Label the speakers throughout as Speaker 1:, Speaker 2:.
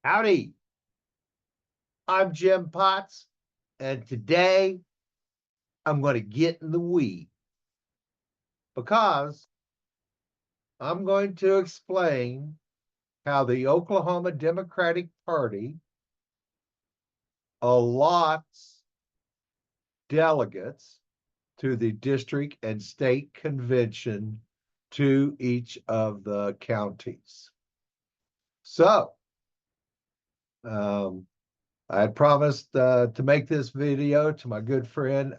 Speaker 1: Howdy, I'm Jim Potts, and today I'm going to get in the weeds because I'm going to explain how the Oklahoma Democratic Party allots delegates to the district and state convention to each of the counties. So, um, I had promised to make this video to my good friend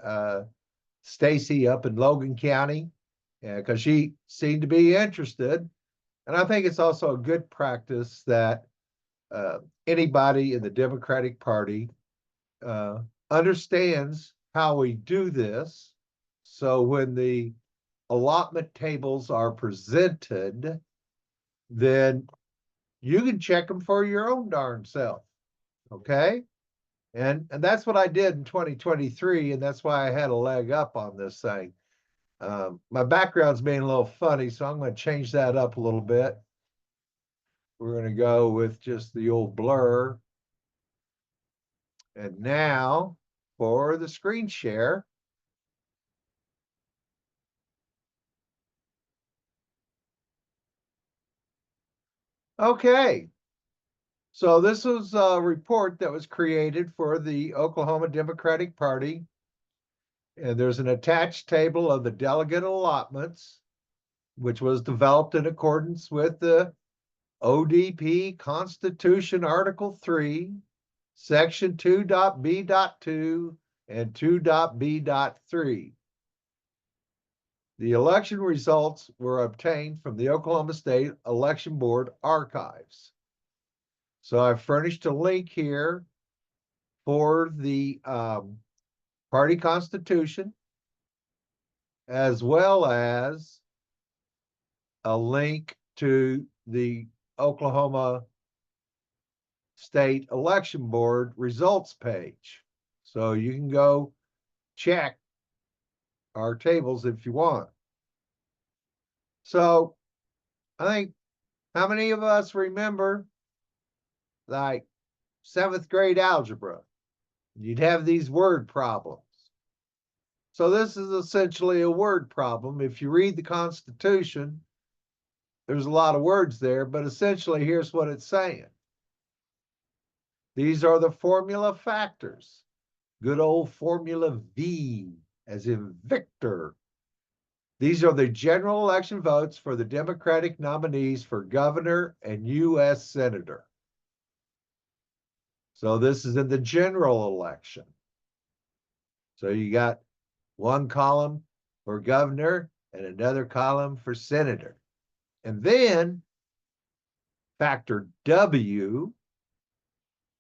Speaker 1: Stacy up in Logan County, because she seemed to be interested. And I think it's also a good practice that anybody in the Democratic Party uh, understands how we do this. So when the allotment tables are presented, then you can check them for your own darn self. Okay. And that's what I did in 2023. And that's why I had a leg up on this thing. My background's being a little funny, so I'm going to change that up a little bit. We're going to go with just the old blur. And now for the screen share. Okay. So this was a report that was created for the Oklahoma Democratic Party. And there's an attached table of the delegate allotments, which was developed in accordance with the ODP Constitution Article 3, Section 2.B.2 and 2.B.3. The election results were obtained from the Oklahoma State Election Board archives. So I furnished a link here for the party constitution, as well as a link to the Oklahoma State Election Board results page. So you can go check our tables if you want. So I think, how many of us remember like 7th grade algebra? You'd have these word problems. So this is essentially a word problem. If you read the Constitution, there's a lot of words there, but essentially here's what it's saying. These are the formula factors. Good old formula V, as in Victor. These are the general election votes for the Democratic nominees for governor and U.S. senator. So this is in the general election. So you got one column for governor and another column for senator. And then factor W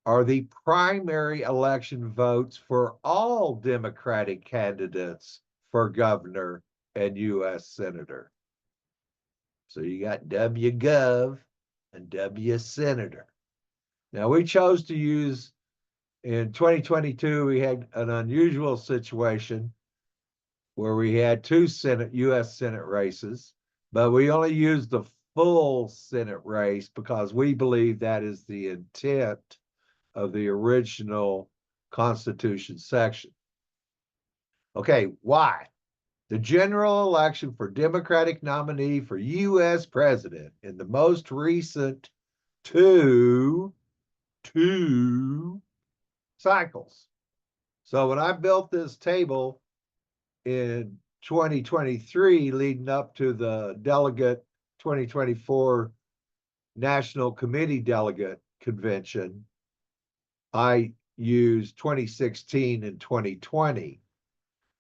Speaker 1: are the primary election votes for all Democratic candidates for governor and U.S. senator. So you got W Gov and W Senator. Now we chose to use, in 2022, we had an unusual situation where we had 2 U.S. Senate races, but we only used the full Senate race because we believe that is the intent of the original Constitution section. Okay, why? The general election for Democratic nominee for U.S. president in the most recent two cycles. So when I built this table in 2023, leading up to the Delegate 2024 National Committee Delegate Convention, I used 2016 and 2020.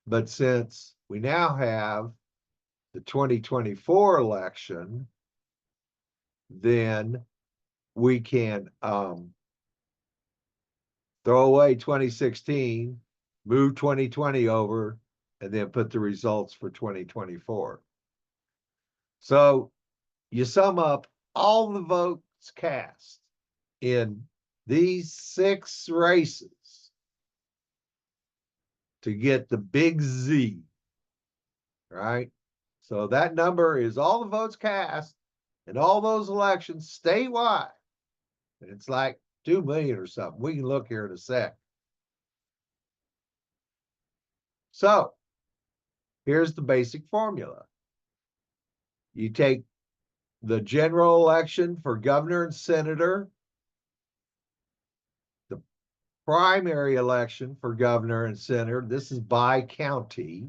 Speaker 1: But since we now have the 2024 election, then we can throw away 2016, move 2020 over, and then put the results for 2024. So you sum up all the votes cast in these 6 races to get the big Z, right? So that number is all the votes cast in all those elections statewide. And it's like 2 million or something. We can look here in a sec. So here's the basic formula. You take the general election for governor and senator, the primary election for governor and senator. This is by county.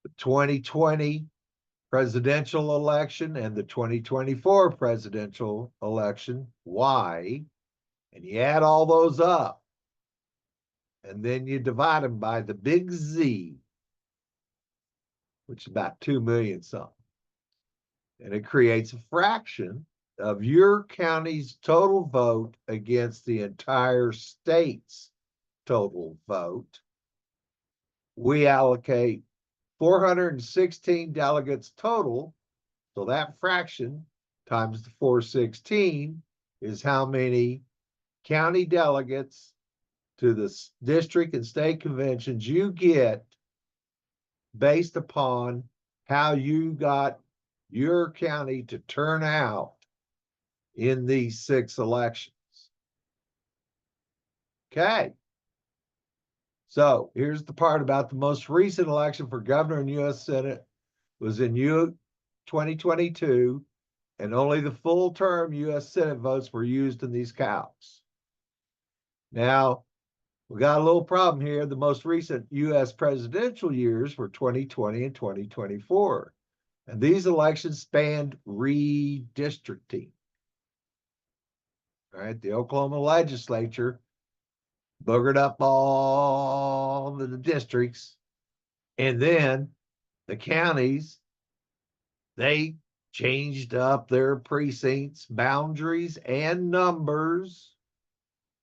Speaker 1: The 2020 presidential election and the 2024 presidential election, Y, and you add all those up, and then you divide them by the big Z, which is about 2 million something. And it creates a fraction of your county's total vote against the entire state's total vote. We allocate 416 delegates total. So that fraction times the 416 is how many county delegates to the district and state conventions you get based upon how you got your county to turn out in these 6 elections. Okay. So here's the part about the most recent election for governor and U.S. Senate was in 2022, and only the full term U.S. Senate votes were used in these calcs. Now, we got a little problem here. The most recent U.S. presidential years were 2020 and 2024. And these elections spanned redistricting. All right, the Oklahoma legislature boogered up all the districts, and then the counties, they changed up their precincts, boundaries, and numbers.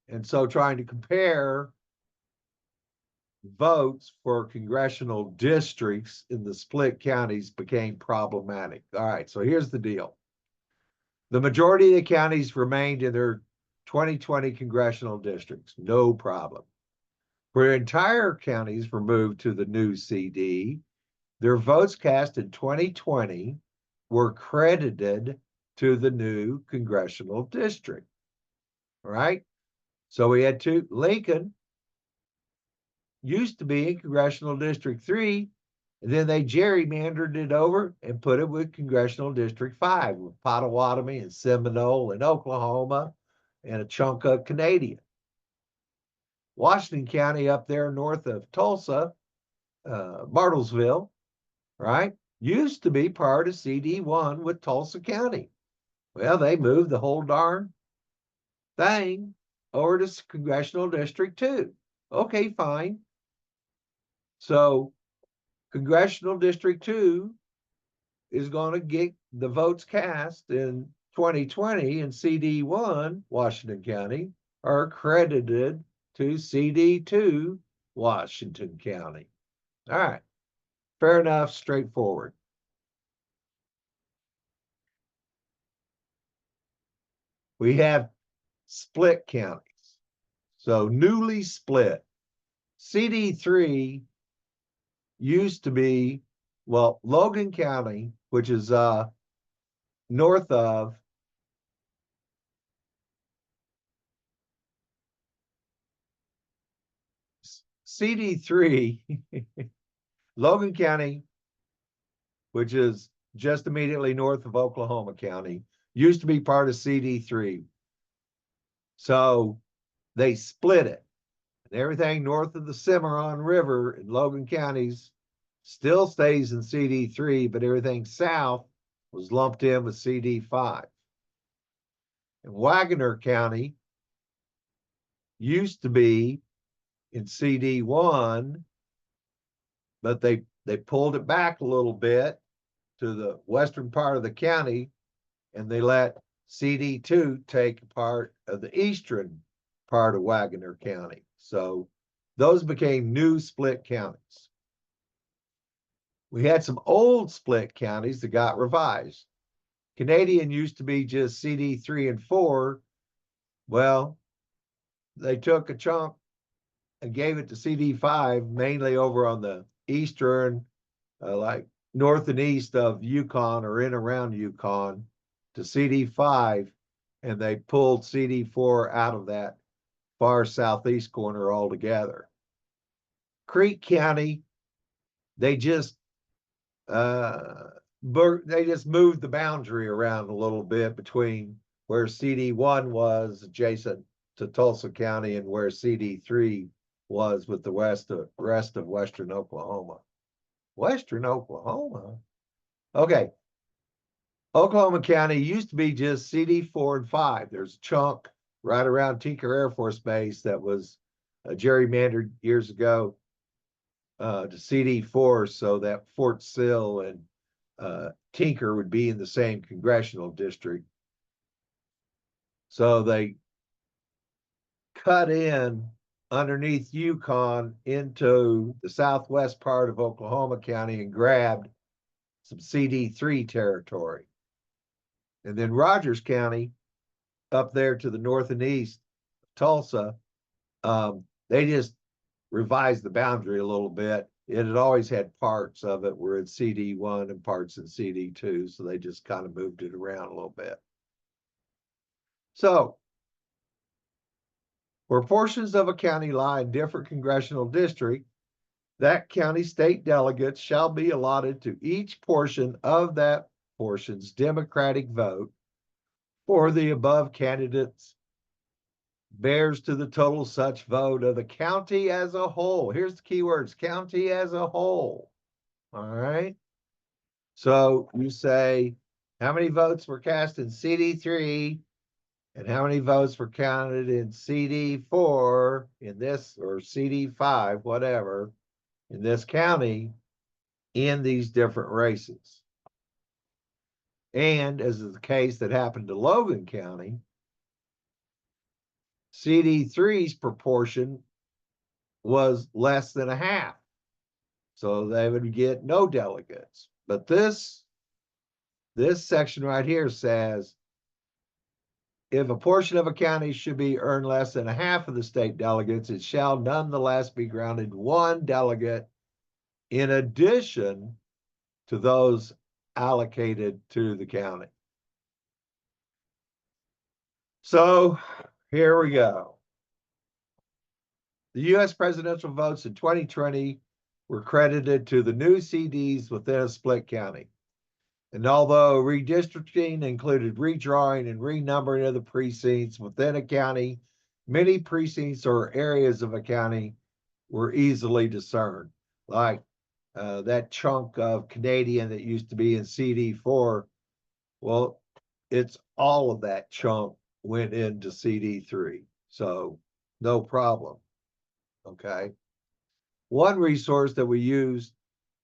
Speaker 1: And so trying to compare votes for congressional districts in the split counties became problematic. All right, so here's the deal. The majority of the counties remained in their 2020 congressional districts, no problem. Where entire counties were moved to the new CD, their votes cast in 2020 were credited to the new congressional district. All right, so we had two. Lincoln used to be in Congressional District 3, and then they gerrymandered it over and put it with Congressional District 5, with Pottawatomie and Seminole and Oklahoma and a chunk of Canadian. Washington County up there north of Tulsa, Bartlesville, right, used to be part of CD1 with Tulsa County. Well, they moved the whole darn thing over to Congressional District 2. Okay, fine. So Congressional District 2 is going to get the votes cast in 2020 in CD1, Washington County, are credited to CD2, Washington County. All right, fair enough, straightforward. We have split counties. So newly split. CD3 used to be, well, Logan County, which is north of CD3, Logan County, which is just immediately north of Oklahoma County, used to be part of CD3. So they split it. And everything north of the Cimarron River in Logan counties still stays in CD3, but everything south was lumped in with CD5. And Wagoner County used to be in CD1, but they pulled it back a little bit to the western part of the county, and they let CD2 take part of the eastern part of Wagoner County. So those became new split counties. We had some old split counties that got revised. Canadian used to be just CD3 and 4. Well, they took a chunk and gave it to CD5, mainly over on the eastern, like north and east of Yukon or in around Yukon. to CD5, and they pulled CD4 out of that far southeast corner altogether. Creek County, they just moved the boundary around a little bit between where CD1 was adjacent to Tulsa County and where CD3 was with the rest of Western Oklahoma. Western Oklahoma? Okay. Oklahoma County used to be just CD4 and 5. There's a chunk right around Tinker Air Force Base that was gerrymandered years ago to CD4 so that Fort Sill and Tinker would be in the same congressional district. So they cut in underneath Yukon into the southwest part of Oklahoma County and grabbed some CD3 territory. And then Rogers County, up there to the north and east, Tulsa, they just revised the boundary a little bit. It had always had parts of it were in CD1 and parts in CD2, so they just kind of moved it around a little bit. So, where portions of a county lie in different congressional districts, that county state delegates shall be allotted to each portion of that portion's Democratic vote for the above candidates bears to the total such vote of the county as a whole. Here's the key words, county as a whole. All right. So you say, how many votes were cast in CD3 and how many votes were counted in CD4 in this, or CD5, whatever, in this county in these different races. And as is the case that happened to Logan County, CD3's proportion was less than a half. So they would get no delegates. But this section right here says, if a portion of a county should be earned less than a half of the state delegates, it shall nonetheless be granted one delegate in addition to those allocated to the county. So here we go. The U.S. presidential votes in 2020 were credited to the new CDs within a split county. And although redistricting included redrawing and renumbering of the precincts within a county, many precincts or areas of a county were easily discerned. Like that chunk of Canadian that used to be in CD4, well, it's all of that chunk went into CD3. So no problem. Okay. One resource that we used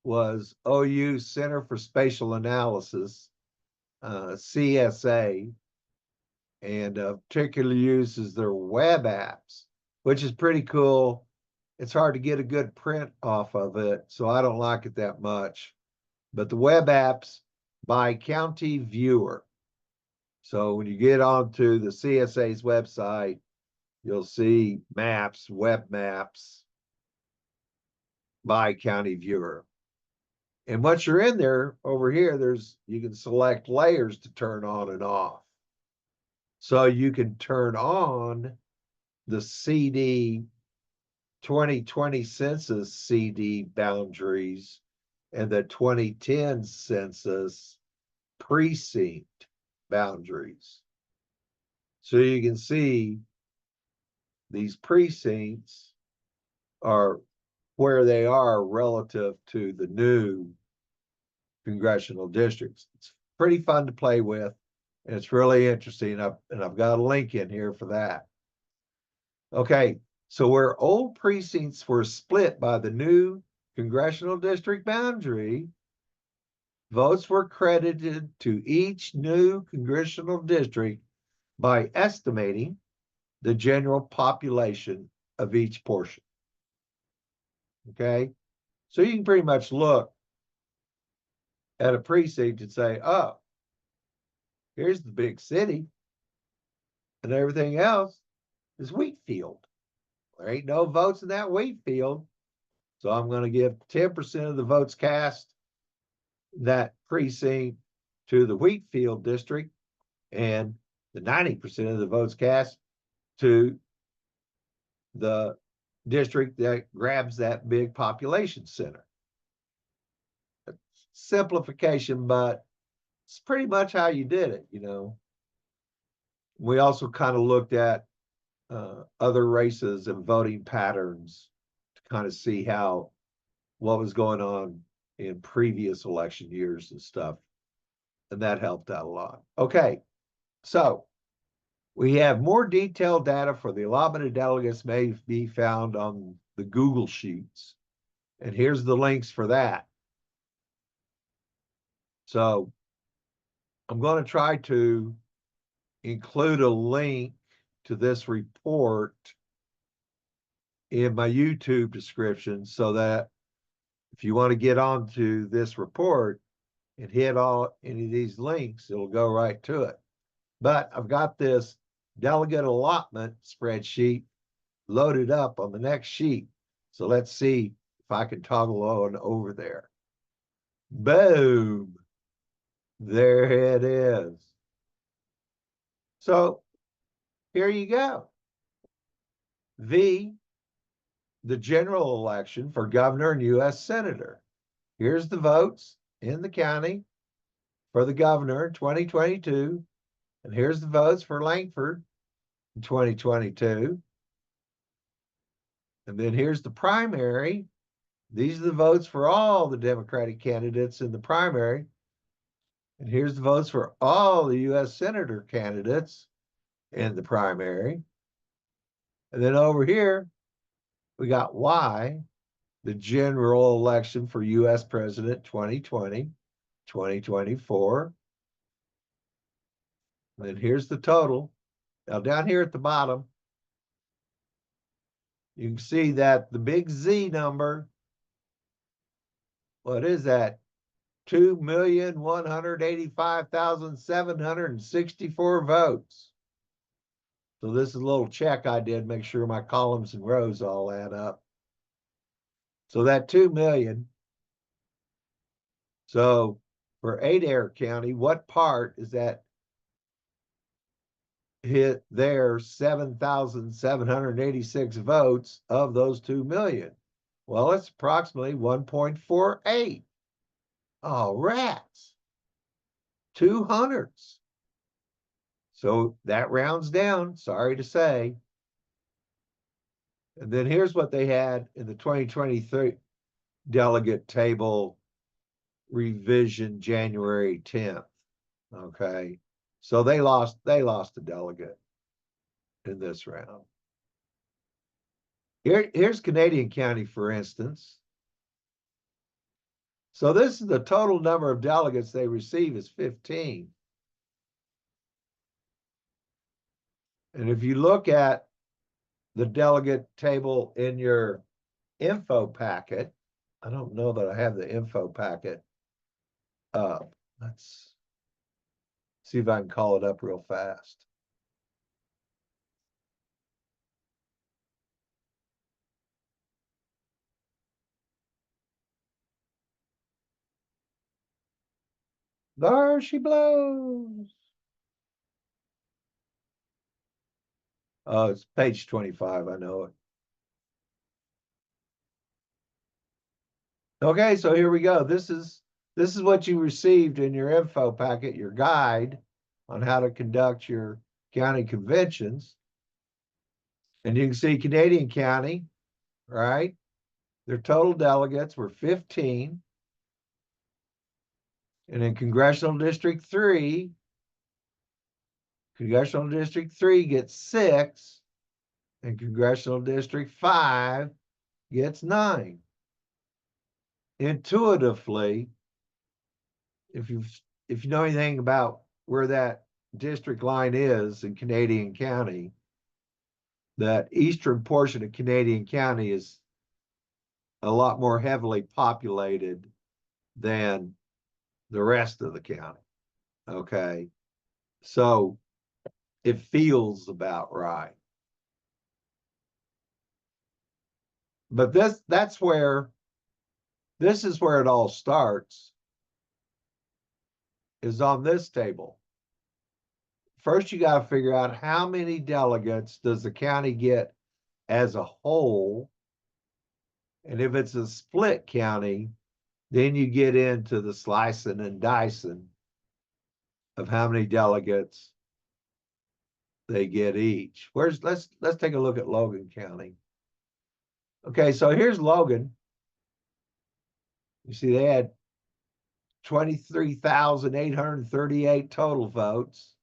Speaker 1: was OU Center for Spatial Analysis, CSA, and particularly uses their web apps, which is pretty cool. It's hard to get a good print off of it, so I don't like it that much. But the web apps by county viewer. So when you get onto the CSA's website, you'll see maps, web maps by county viewer. And once you're in there, over here, you can select layers to turn on and off. So you can turn on the CD 2020 census CD boundaries and the 2010 census precinct boundaries. So you can see these precincts are where they are relative to the new congressional districts. It's pretty fun to play with, and it's really interesting. I've got a link in here for that. Okay, so where old precincts were split by the new congressional district boundary, votes were credited to each new congressional district by estimating the general population of each portion. Okay, so you can pretty much look at a precinct and say, oh, here's the big city, and everything else is wheat field. There ain't no votes in that wheat field, so I'm going to give 10% of the votes cast that precinct to the wheat field district and the 90% of the votes cast to the district that grabs that big population center. Simplification, but it's pretty much how you did it, you know. We also kind of looked at other races and voting patterns to kind of see what was going on in previous election years and stuff. And that helped out a lot. Okay, so we have more detailed data for the allotment of delegates may be found on the Google Sheets. And here's the links for that. So I'm going to try to include a link to this report in my YouTube description so that if you want to get onto this report and hit any of these links, it'll go right to it. But I've got this delegate allotment spreadsheet loaded up on the next sheet. So let's see if I can toggle on over there. Boom. There it is. So here you go. The general election for governor and U.S. senator. Here's the votes in the county for the governor in 2022. And here's the votes for Langford in 2022. And then here's the primary. These are the votes for all the Democratic candidates in the primary. And here's the votes for all the U.S. senator candidates in the primary. And then over here, we got Y, the general election for U.S. President 2020, 2024. And then here's the total. Now down here at the bottom, you can see that the big Z number, what is that? 2,185,764 votes. So this is a little check I did, make sure my columns and rows all add up. So that 2 million. So for Adair County, what part is that hit there? 7,786 votes of those 2 million. Well, it's approximately 1.48. Oh, rats. 200s. So that rounds down, sorry to say. And then here's what they had in the 2023 delegate table revision January 10th. Okay. So they lost a delegate in this round. Here's Canadian County, for instance. So this is the total number of delegates they receive is 15. And if you look at the delegate table in your info packet, I don't know that I have the info packet up. Let's see if I can call it up real fast. There she blows. Oh, it's page 25. I know it. Okay, so here we go. This is what you received in your info packet, your guide on how to conduct your county conventions. And you can see Canadian County, right? Their total delegates were 15. And in Congressional District 3, Congressional District 3 gets 6, and Congressional District 5 gets 9. Intuitively, if you know anything about where that district line is in Canadian County, that eastern portion of Canadian County is a lot more heavily populated than the rest of the county. Okay. So it feels about right. But this is where it all starts, is on this table. first you got to figure out how many delegates does the county get as a whole. And if it's a split county, then you get into the slicing and dicing of how many delegates they get each. Let's take a look at Logan County. Okay, so here's Logan. You see they had 23,838 total votes,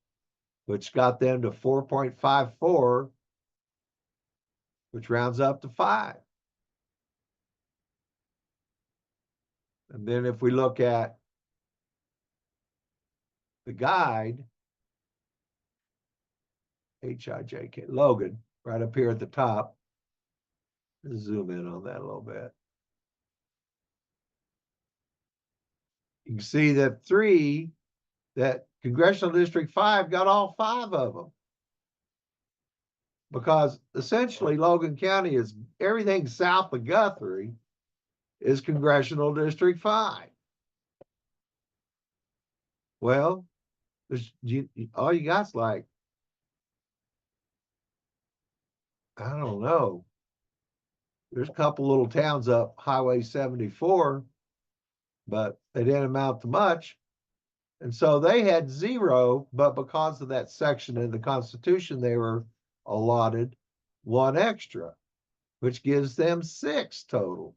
Speaker 1: which got them to 4.54, which rounds up to 5. And then if we look at the guide, HIJK, Logan, right up here at the top. Let's zoom in on that a little bit. You can see that Congressional District 5 got all 5 of them. Because essentially Logan County is everything south of Guthrie is Congressional District 5. Well, all you got's like, I don't know. There's a couple little towns up Highway 74, but they didn't amount to much. And so they had 0, but because of that section in the Constitution, they were allotted 1 extra, which gives them 6 total.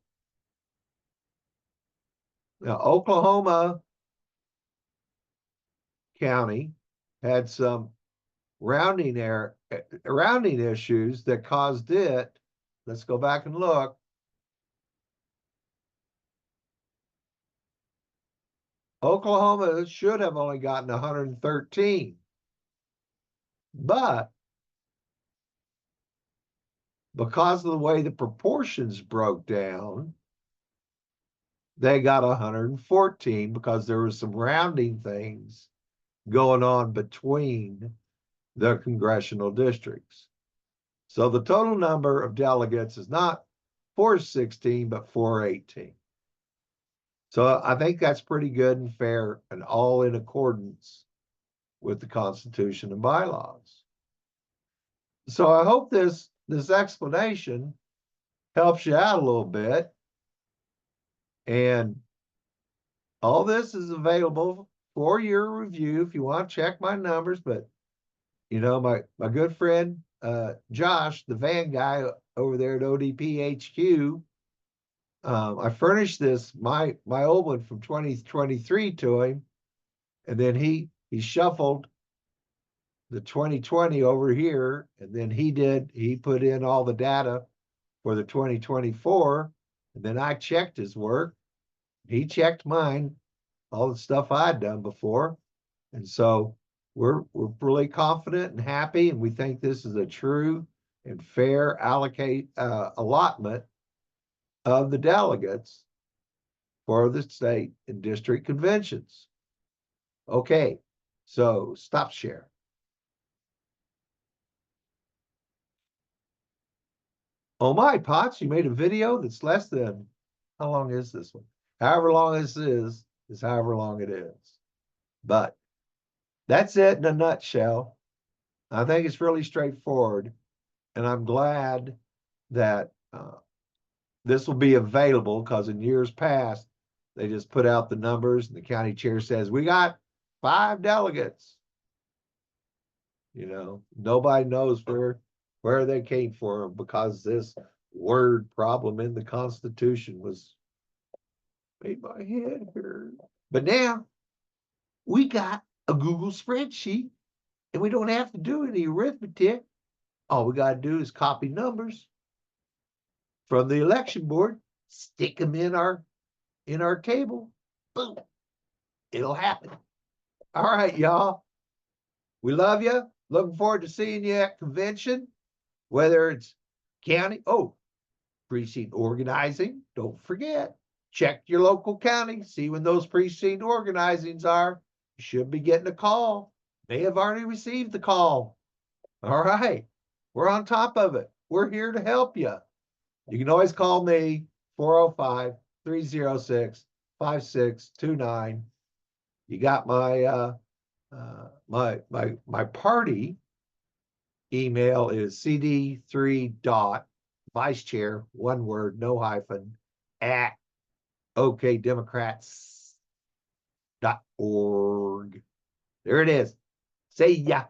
Speaker 1: Now, Oklahoma County had some rounding issues that caused it. Let's go back and look. Oklahoma should have only gotten 113, but because of the way the proportions broke down, they got 114 because there was some rounding things going on between the congressional districts. So the total number of delegates is not 416, but 418. So I think that's pretty good and fair and all in accordance with the Constitution and bylaws. So I hope this explanation helps you out a little bit. And all this is available for your review if you want to check my numbers. But, you know, my good friend, Josh, the van guy over there at ODP HQ, I furnished my old one from 2023 to him. And then he shuffled the 2020 over here. And then he put in all the data for the 2024. And then I checked his work. He checked mine, all the stuff I'd done before. And so we're really confident and happy. And we think this is a true and fair allotment of the delegates for the state and district conventions. Okay, so stop share. Oh my, Potts, you made a video that's less than, how long is this one? However long this is however long it is. But that's it in a nutshell. I think it's really straightforward. And I'm glad that this will be available because in years past, they just put out the numbers and the county chair says, we got 5 delegates. You know, nobody knows where they came from because this word problem in the Constitution was made my head hurt. But now we got a Google spreadsheet and we don't have to do any arithmetic. All we got to do is copy numbers from the election board, stick them in our table. Boom. It'll happen. All right, y'all. We love you. Looking forward to seeing you at convention, whether it's county. Oh, precinct organizing. Don't forget. Check your local county. See when those precinct organizings are. You should be getting a call. May have already received the call. All right. We're on top of it. We're here to help you. You can always call me, 405-306-5629. You got my My party email is cd3 dot vice chair, one word, no hyphen, at okdemocrats.org. There it is. See ya.